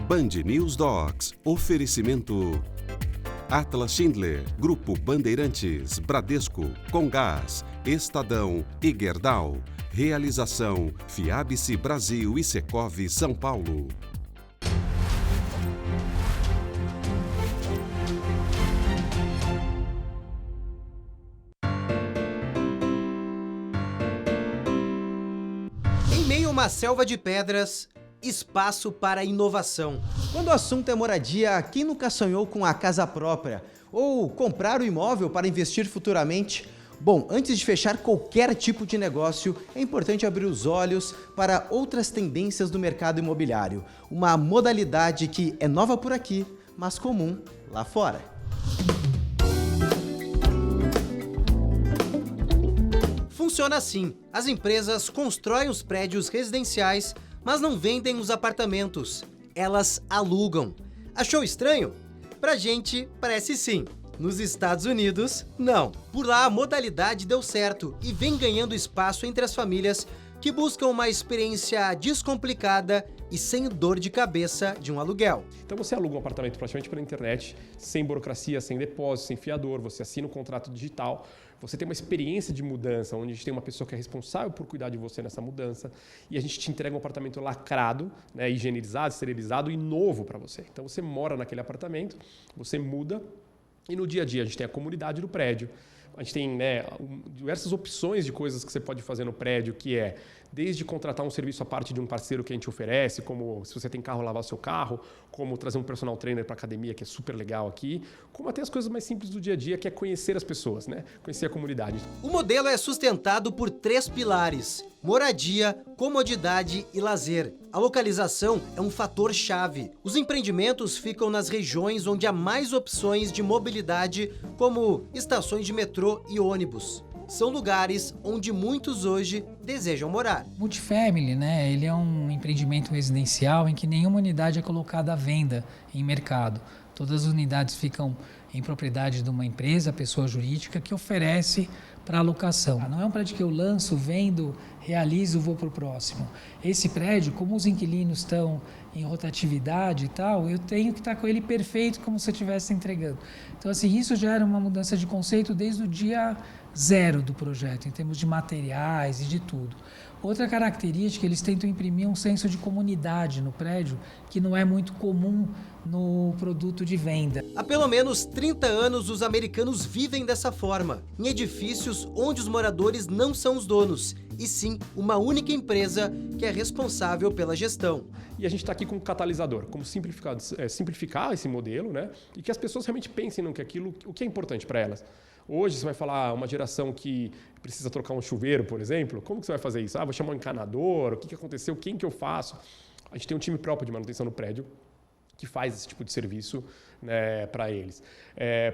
Band News Docs. Oferecimento Atlas Schindler, Grupo Bandeirantes, Bradesco, Comgás, Estadão e Gerdau. Realização Fiabice Brasil e Secov São Paulo. Em meio a uma selva de pedras, espaço para inovação. Quando o assunto é moradia, quem nunca sonhou com a casa própria? Ou comprar o imóvel para investir futuramente? Bom, antes de fechar qualquer tipo de negócio, é importante abrir os olhos para outras tendências do mercado imobiliário. Uma modalidade que é nova por aqui, mas comum lá fora. Funciona assim: as empresas constroem os prédios residenciais, mas não vendem os apartamentos. Elas alugam. Achou estranho? Pra gente, parece sim. Nos Estados Unidos, não. Por lá, a modalidade deu certo e vem ganhando espaço entre as famílias que buscam uma experiência descomplicada e sem dor de cabeça de um aluguel. Então você aluga um apartamento praticamente pela internet, sem burocracia, sem depósito, sem fiador, você assina um contrato digital, você tem uma experiência de mudança, onde a gente tem uma pessoa que é responsável por cuidar de você nessa mudança, e a gente te entrega um apartamento lacrado, né, higienizado, esterilizado e novo para você. Então você mora naquele apartamento, você muda, e no dia a dia a gente tem a comunidade do prédio. A gente tem, né, diversas opções de coisas que você pode fazer no prédio, que é desde contratar um serviço à parte de um parceiro que a gente oferece, como se você tem carro, lavar o seu carro, como trazer um personal trainer para a academia, que é super legal aqui, como até as coisas mais simples do dia a dia, que é conhecer as pessoas, né? Conhecer a comunidade. O modelo é sustentado por 3 pilares: moradia, comodidade e lazer. A localização é um fator chave. Os empreendimentos ficam nas regiões onde há mais opções de mobilidade, como estações de metrô e ônibus. São lugares onde muitos hoje desejam morar. Multifamily, né? Ele é um empreendimento residencial em que nenhuma unidade é colocada à venda em mercado. Todas as unidades ficam em propriedade de uma empresa, pessoa jurídica, que oferece para alocação. Não é um prédio que eu lanço, vendo, realizo, vou para o próximo. Esse prédio, como os inquilinos estão em rotatividade e tal, eu tenho que estar com ele perfeito, como se eu estivesse entregando. Então, assim, isso gera uma mudança de conceito desde o dia zero do projeto, em termos de materiais e de tudo. Outra característica, eles tentam imprimir um senso de comunidade no prédio, que não é muito comum no produto de venda. Há pelo menos 30 anos, os americanos vivem dessa forma, em edifícios onde os moradores não são os donos, e sim uma única empresa que é responsável pela gestão. E a gente está aqui como catalisador, como simplificar esse modelo, né? E que as pessoas realmente pensem no que aquilo, o que é importante para elas. Hoje você vai falar uma geração que precisa trocar um chuveiro, por exemplo, como que você vai fazer isso? Vou chamar um encanador, o que aconteceu, quem que eu faço? A gente tem um time próprio de manutenção no prédio que faz esse tipo de serviço, né, para eles.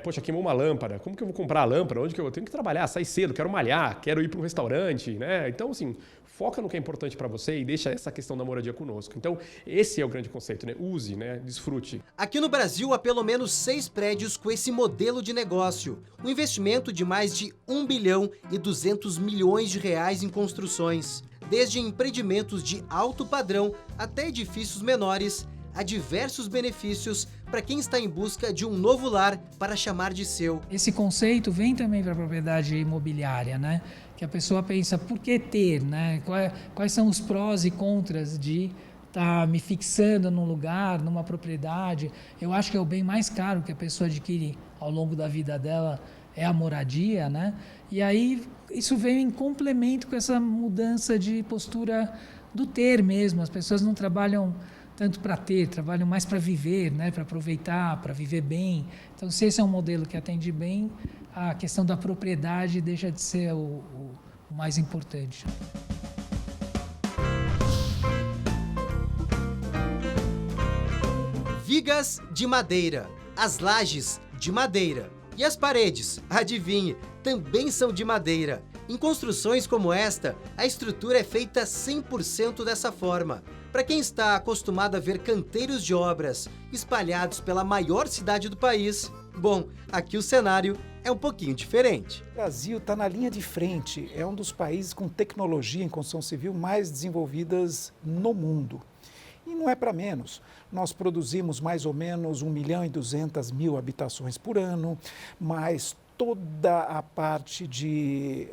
Poxa, queimou uma lâmpada, como que eu vou comprar a lâmpada? Onde que eu tenho que trabalhar? Sair cedo, quero malhar, quero ir para um restaurante, né? Então, assim, foca no que é importante para você e deixa essa questão da moradia conosco. Então, esse é o grande conceito, né? Use, né? Desfrute. Aqui no Brasil, há pelo menos 6 prédios com esse modelo de negócio. Um investimento de mais de 1 bilhão e 200 milhões de reais em construções. Desde empreendimentos de alto padrão até edifícios menores, há diversos benefícios para quem está em busca de um novo lar para chamar de seu. Esse conceito vem também para a propriedade imobiliária, né? Que a pessoa pensa, por que ter, né? Quais são os prós e contras de estar me fixando num lugar, numa propriedade? Eu acho que é o bem mais caro que a pessoa adquire ao longo da vida dela, é a moradia, né? E aí isso veio em complemento com essa mudança de postura do ter mesmo. As pessoas não trabalham tanto para ter, trabalham mais para viver, né? Para aproveitar, para viver bem. Então, se esse é um modelo que atende bem, a questão da propriedade deixa de ser o mais importante. Vigas de madeira, as lajes de madeira e as paredes, adivinhe, também são de madeira. Em construções como esta, a estrutura é feita 100% dessa forma. Para quem está acostumado a ver canteiros de obras espalhados pela maior cidade do país, bom, aqui o cenário é um pouquinho diferente. O Brasil está na linha de frente, é um dos países com tecnologia em construção civil mais desenvolvidas no mundo. E não é para menos. Nós produzimos mais ou menos 1.200.000 habitações por ano, mais toda a parte de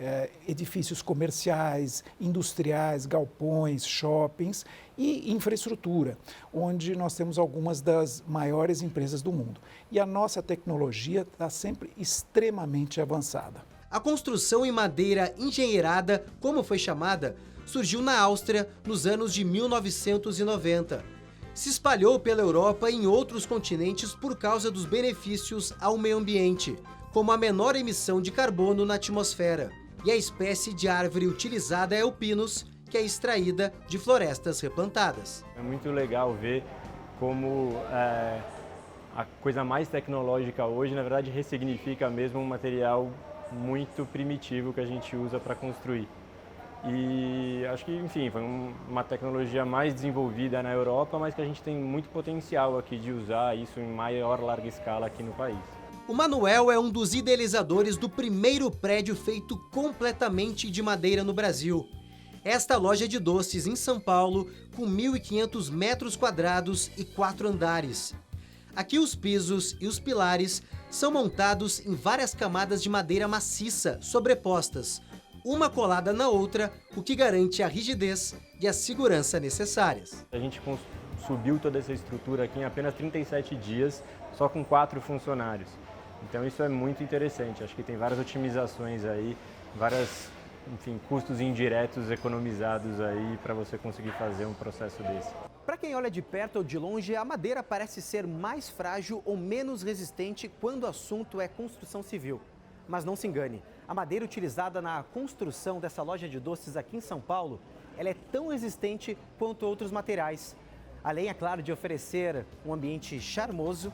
edifícios comerciais, industriais, galpões, shoppings e infraestrutura, onde nós temos algumas das maiores empresas do mundo. E a nossa tecnologia está sempre extremamente avançada. A construção em madeira engenheirada, como foi chamada, surgiu na Áustria nos anos de 1990. Se espalhou pela Europa e em outros continentes por causa dos benefícios ao meio ambiente, como a menor emissão de carbono na atmosfera. E a espécie de árvore utilizada é o pinus, que é extraída de florestas replantadas. É muito legal ver como a coisa mais tecnológica hoje, na verdade, ressignifica mesmo um material muito primitivo que a gente usa para construir. E acho que, enfim, foi uma tecnologia mais desenvolvida na Europa, mas que a gente tem muito potencial aqui de usar isso em maior, larga escala aqui no país. O Manuel é um dos idealizadores do primeiro prédio feito completamente de madeira no Brasil. Esta loja de doces em São Paulo, com 1.500 metros quadrados e 4 andares. Aqui os pisos e os pilares são montados em várias camadas de madeira maciça sobrepostas, uma colada na outra, o que garante a rigidez e a segurança necessárias. A gente subiu toda essa estrutura aqui em apenas 37 dias, só com 4 funcionários. Então isso é muito interessante, acho que tem várias otimizações aí, custos indiretos economizados aí para você conseguir fazer um processo desse. Para quem olha de perto ou de longe, a madeira parece ser mais frágil ou menos resistente quando o assunto é construção civil. Mas não se engane, a madeira utilizada na construção dessa loja de doces aqui em São Paulo, ela é tão resistente quanto outros materiais. Além, é claro, de oferecer um ambiente charmoso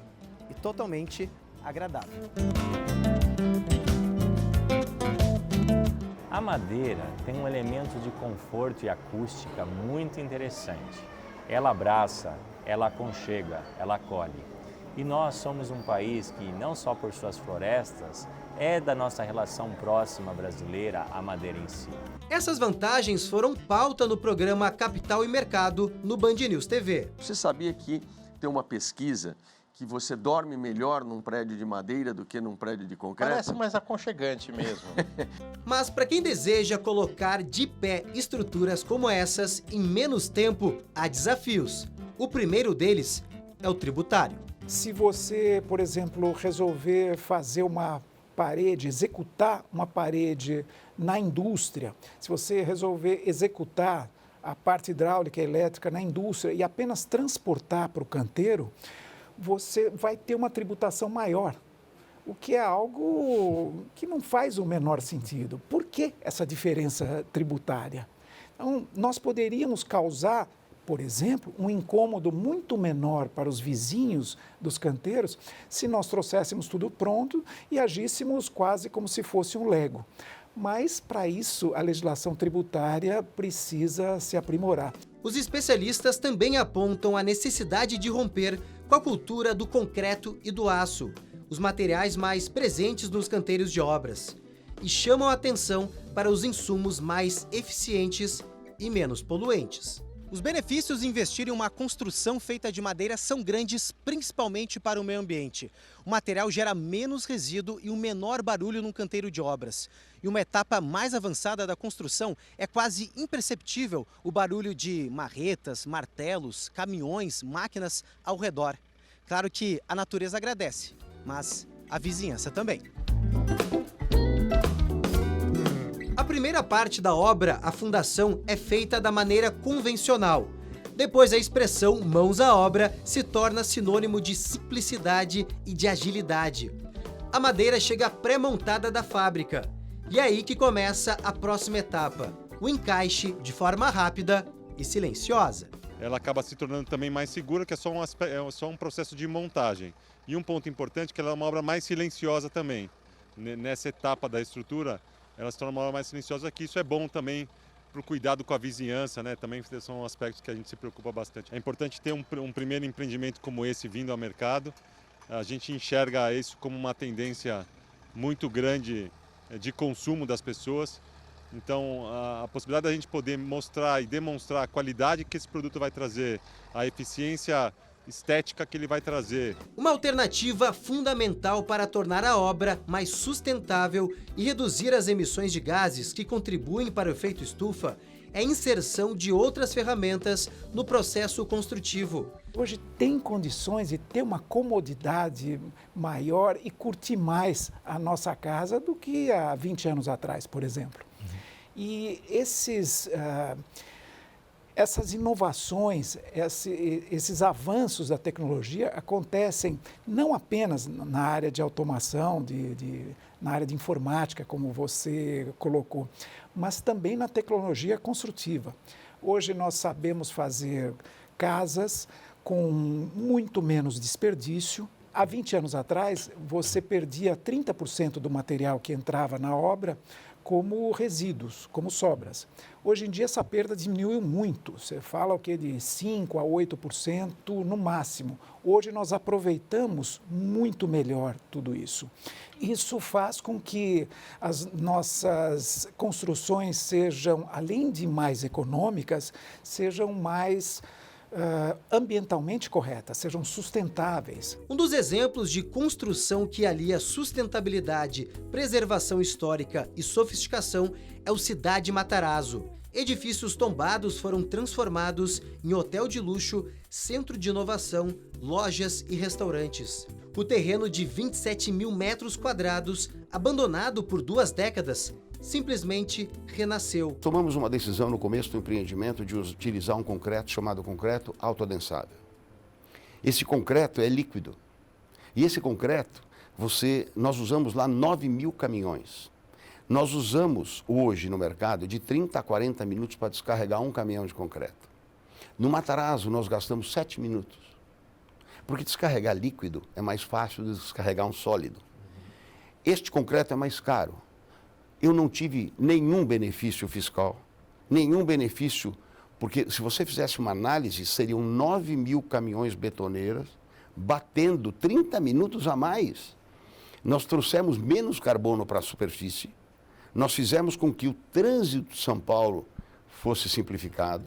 e totalmente agradável. A madeira tem um elemento de conforto e acústica muito interessante. Ela abraça, ela aconchega, ela acolhe. E nós somos um país que, não só por suas florestas, é da nossa relação próxima brasileira à madeira em si. Essas vantagens foram pauta no programa Capital e Mercado no Band News TV. Você sabia que tem uma pesquisa que você dorme melhor num prédio de madeira do que num prédio de concreto? Parece mais aconchegante mesmo. Mas para quem deseja colocar de pé estruturas como essas em menos tempo, há desafios. O primeiro deles é o tributário. Se você, por exemplo, resolver fazer uma parede, executar uma parede na indústria, se você resolver executar a parte hidráulica e elétrica na indústria e apenas transportar para o canteiro, você vai ter uma tributação maior, o que é algo que não faz o menor sentido. Por que essa diferença tributária? Então, nós poderíamos causar, por exemplo, um incômodo muito menor para os vizinhos dos canteiros se nós trouxéssemos tudo pronto e agíssemos quase como se fosse um Lego. Mas, para isso, a legislação tributária precisa se aprimorar. Os especialistas também apontam a necessidade de romper com a cultura do concreto e do aço, os materiais mais presentes nos canteiros de obras, e chamam a atenção para os insumos mais eficientes e menos poluentes. Os benefícios de investir em uma construção feita de madeira são grandes, principalmente para o meio ambiente. O material gera menos resíduo e um menor barulho no canteiro de obras. E uma etapa mais avançada da construção é quase imperceptível o barulho de marretas, martelos, caminhões, máquinas ao redor. Claro que a natureza agradece, mas a vizinhança também. A primeira parte da obra, a fundação, é feita da maneira convencional. Depois a expressão mãos à obra se torna sinônimo de simplicidade e de agilidade. A madeira chega pré-montada da fábrica. E é aí que começa a próxima etapa, o encaixe de forma rápida e silenciosa. Ela acaba se tornando também mais segura, que é só um processo de montagem. E um ponto importante é que ela é uma obra mais silenciosa também. Nessa etapa da estrutura, ela se torna uma obra mais silenciosa, que isso é bom também para o cuidado com a vizinhança, né? Também são aspectos que a gente se preocupa bastante. É importante ter um primeiro empreendimento como esse vindo ao mercado. A gente enxerga isso como uma tendência muito grande de consumo das pessoas Então, a possibilidade da gente poder mostrar e demonstrar a qualidade que esse produto vai trazer, a eficiência estética que ele vai trazer. Uma alternativa fundamental para tornar a obra mais sustentável e reduzir as emissões de gases que contribuem para o efeito estufa é a inserção de outras ferramentas no processo construtivo. Hoje tem condições de ter uma comodidade maior e curtir mais a nossa casa do que há 20 anos atrás, por exemplo. E essas inovações, esses avanços da tecnologia acontecem não apenas na área de automação, na área de informática, como você colocou, mas também na tecnologia construtiva. Hoje nós sabemos fazer casas com muito menos desperdício. Há 20 anos atrás, você perdia 30% do material que entrava na obra como resíduos, como sobras. Hoje em dia essa perda diminuiu muito, você fala o que de 5% a 8% no máximo. Hoje nós aproveitamos muito melhor tudo isso. Isso faz com que as nossas construções sejam, além de mais econômicas, sejam mais ambientalmente corretas, sejam sustentáveis. Um dos exemplos de construção que alia sustentabilidade, preservação histórica e sofisticação é o Cidade Matarazzo. Edifícios tombados foram transformados em hotel de luxo, centro de inovação, lojas e restaurantes. O terreno de 27 mil metros quadrados, abandonado por 2 décadas, simplesmente renasceu. Tomamos uma decisão no começo do empreendimento de utilizar um concreto chamado concreto autoadensável. Esse concreto é líquido. E esse concreto, nós usamos lá 9 mil caminhões. Nós usamos hoje no mercado de 30 a 40 minutos para descarregar um caminhão de concreto. No Matarazzo nós gastamos 7 minutos. Porque descarregar líquido é mais fácil do que descarregar um sólido. Este concreto é mais caro. Eu não tive nenhum benefício fiscal, nenhum benefício, porque se você fizesse uma análise, seriam 9 mil caminhões betoneiras batendo 30 minutos a mais. Nós trouxemos menos carbono para a superfície, nós fizemos com que o trânsito de São Paulo fosse simplificado.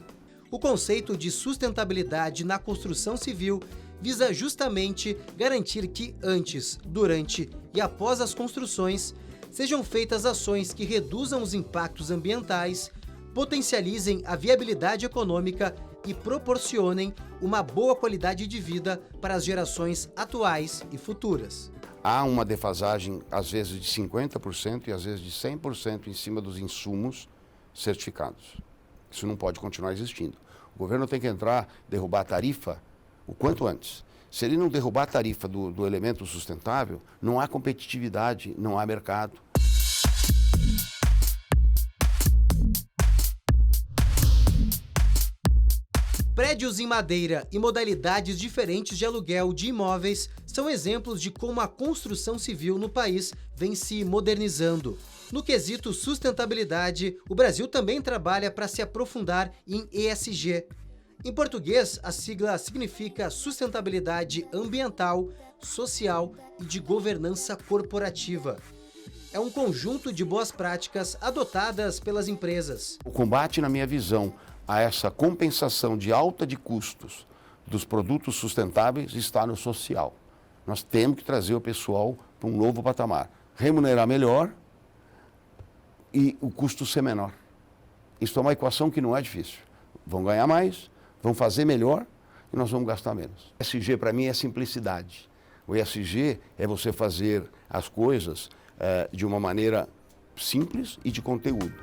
O conceito de sustentabilidade na construção civil visa justamente garantir que antes, durante e após as construções, sejam feitas ações que reduzam os impactos ambientais, potencializem a viabilidade econômica e proporcionem uma boa qualidade de vida para as gerações atuais e futuras. Há uma defasagem, às vezes, de 50% e às vezes de 100% em cima dos insumos certificados. Isso não pode continuar existindo. O governo tem que derrubar a tarifa o quanto antes. Se ele não derrubar a tarifa do elemento sustentável, não há competitividade, não há mercado. Prédios em madeira e modalidades diferentes de aluguel de imóveis são exemplos de como a construção civil no país vem se modernizando. No quesito sustentabilidade, o Brasil também trabalha para se aprofundar em ESG. Em português, a sigla significa sustentabilidade ambiental, social e de governança corporativa. É um conjunto de boas práticas adotadas pelas empresas. O combate, na minha visão, a essa compensação de alta de custos dos produtos sustentáveis está no social. Nós temos que trazer o pessoal para um novo patamar. Remunerar melhor e o custo ser menor. Isso é uma equação que não é difícil. Vão ganhar mais, vão fazer melhor e nós vamos gastar menos. O ESG para mim é simplicidade. O ESG é você fazer as coisas de uma maneira simples e de conteúdo.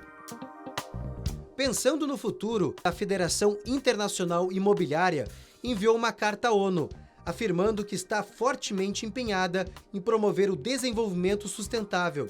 Pensando no futuro, a Federação Internacional Imobiliária enviou uma carta à ONU, afirmando que está fortemente empenhada em promover o desenvolvimento sustentável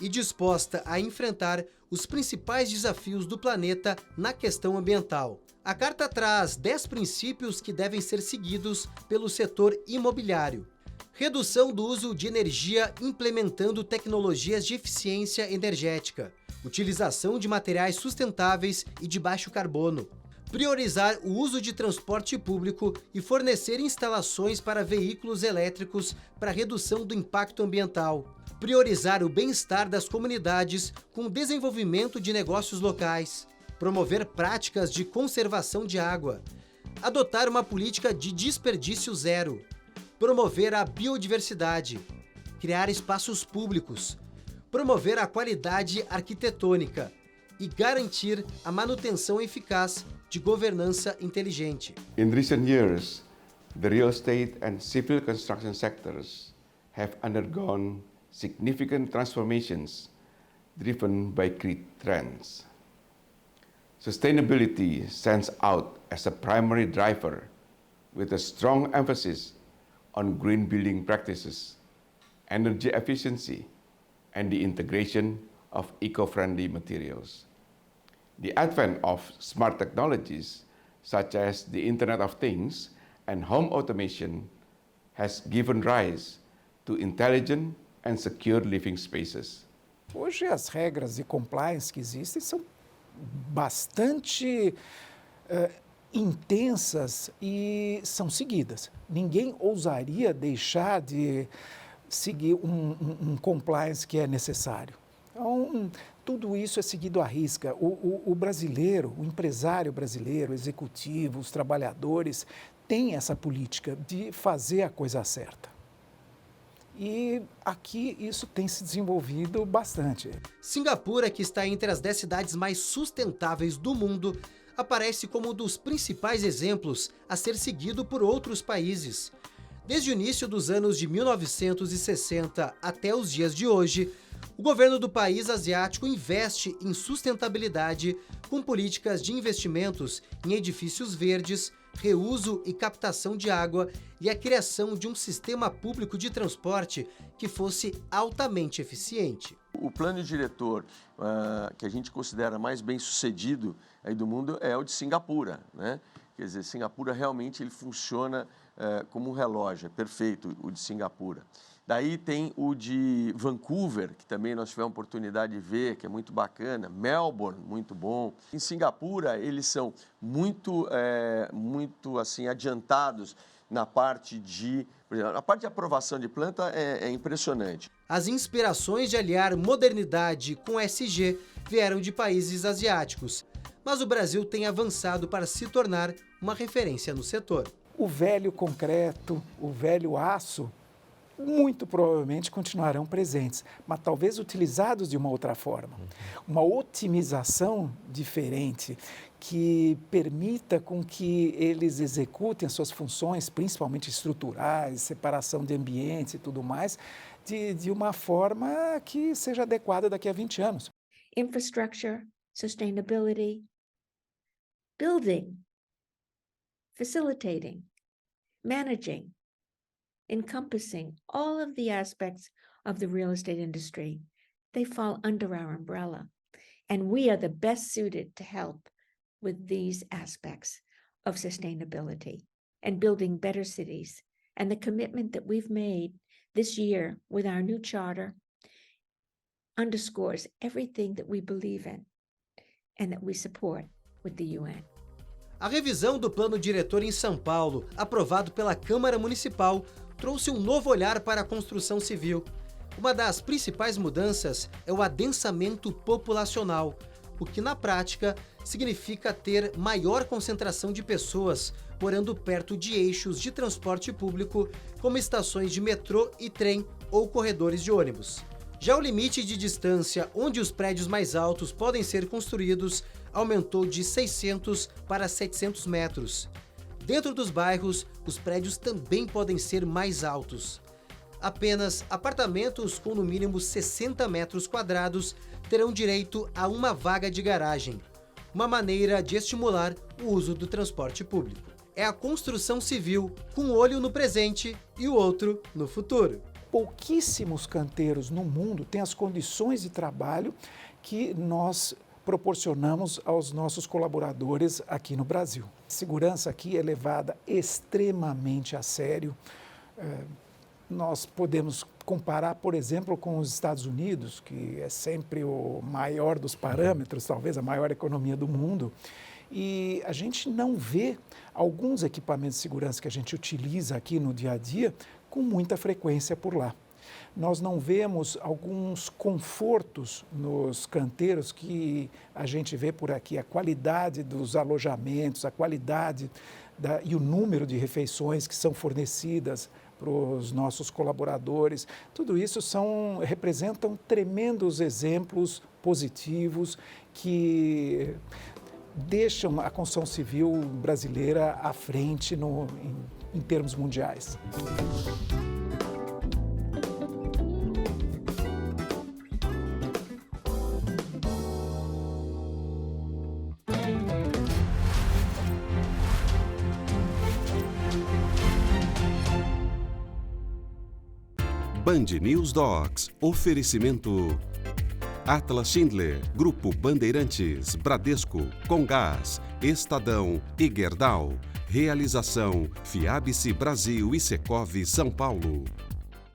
e disposta a enfrentar os principais desafios do planeta na questão ambiental. A carta traz 10 princípios que devem ser seguidos pelo setor imobiliário. Redução do uso de energia implementando tecnologias de eficiência energética. Utilização de materiais sustentáveis e de baixo carbono. Priorizar o uso de transporte público e fornecer instalações para veículos elétricos para redução do impacto ambiental. priorizar o bem-estar das comunidades com o desenvolvimento de negócios locais, promover práticas de conservação de água, adotar uma política de desperdício zero, promover a biodiversidade, criar espaços públicos, promover a qualidade arquitetônica e garantir a manutenção eficaz de governança inteligente. In recent years, the real estate and civil construction sectors have undergone significant transformations driven by key trends. Sustainability stands out as a primary driver, with a strong emphasis on green building practices, energy efficiency, and the integration of eco-friendly materials. The advent of smart technologies, such as the Internet of Things and home automation, has given rise to intelligent and secure living spaces. Hoje as regras de compliance que existem são bastante intensas e são seguidas. Ninguém ousaria deixar de seguir um compliance que é necessário. Então, tudo isso é seguido à risca. O brasileiro, o empresário brasileiro, o executivo, os trabalhadores, têm essa política de fazer a coisa certa. E aqui isso tem se desenvolvido bastante. Singapura, que está entre as 10 cidades mais sustentáveis do mundo, aparece como um dos principais exemplos a ser seguido por outros países. Desde o início dos anos de 1960 até os dias de hoje, o governo do país asiático investe em sustentabilidade com políticas de investimentos em edifícios verdes, reuso e captação de água e a criação de um sistema público de transporte que fosse altamente eficiente. O plano diretor que a gente considera mais bem sucedido aí do mundo é o de Singapura, né? Quer dizer, Singapura realmente ele funciona como um relógio, é perfeito o de Singapura. Daí tem o de Vancouver, que também nós tivemos a oportunidade de ver, que é muito bacana. Melbourne, muito bom. Em Singapura, eles são muito assim, adiantados na parte de... Por exemplo, a parte de aprovação de planta é impressionante. As inspirações de aliar modernidade com SG vieram de países asiáticos, mas o Brasil tem avançado para se tornar uma referência no setor. O velho concreto, o velho aço, muito provavelmente continuarão presentes, mas talvez utilizados de uma outra forma. Uma otimização diferente que permita com que eles executem as suas funções, principalmente estruturais, separação de ambientes e tudo mais, de uma forma que seja adequada daqui a 20 anos. Infrastructure, sustainability, building, facilitating, managing, encompassing all of the aspects of the real estate industry. They fall under our umbrella, and we are the best suited to help with these aspects of sustainability and building better cities. And the commitment that we've made this year with our new charter underscores everything that we believe in and that we support with the UN. A revisão do plano diretor em São Paulo, aprovado pela Câmara Municipal, trouxe um novo olhar para a construção civil. Uma das principais mudanças é o adensamento populacional, o que na prática significa ter maior concentração de pessoas morando perto de eixos de transporte público, como estações de metrô e trem ou corredores de ônibus. Já o limite de distância onde os prédios mais altos podem ser construídos aumentou de 600 para 700 metros. Dentro dos bairros, os prédios também podem ser mais altos. Apenas apartamentos com no mínimo 60 metros quadrados terão direito a uma vaga de garagem, uma maneira de estimular o uso do transporte público. É a construção civil com um olho no presente e o outro no futuro. Pouquíssimos canteiros no mundo têm as condições de trabalho que nós proporcionamos aos nossos colaboradores aqui no Brasil. A segurança aqui é levada extremamente a sério. Nós podemos comparar, por exemplo, com os Estados Unidos, que é sempre o maior dos parâmetros, talvez a maior economia do mundo, e a gente não vê alguns equipamentos de segurança que a gente utiliza aqui no dia a dia com muita frequência por lá. Nós não vemos alguns confortos nos canteiros que a gente vê por aqui, a qualidade dos alojamentos, a qualidade e o número de refeições que são fornecidas para os nossos colaboradores. Tudo isso representam tremendos exemplos positivos que deixam a construção civil brasileira à frente em termos mundiais. Band News Docs, oferecimento Atlas Schindler, Grupo Bandeirantes, Bradesco, Comgás, Estadão e Gerdau. Realização Fiabice Brasil e Secov São Paulo.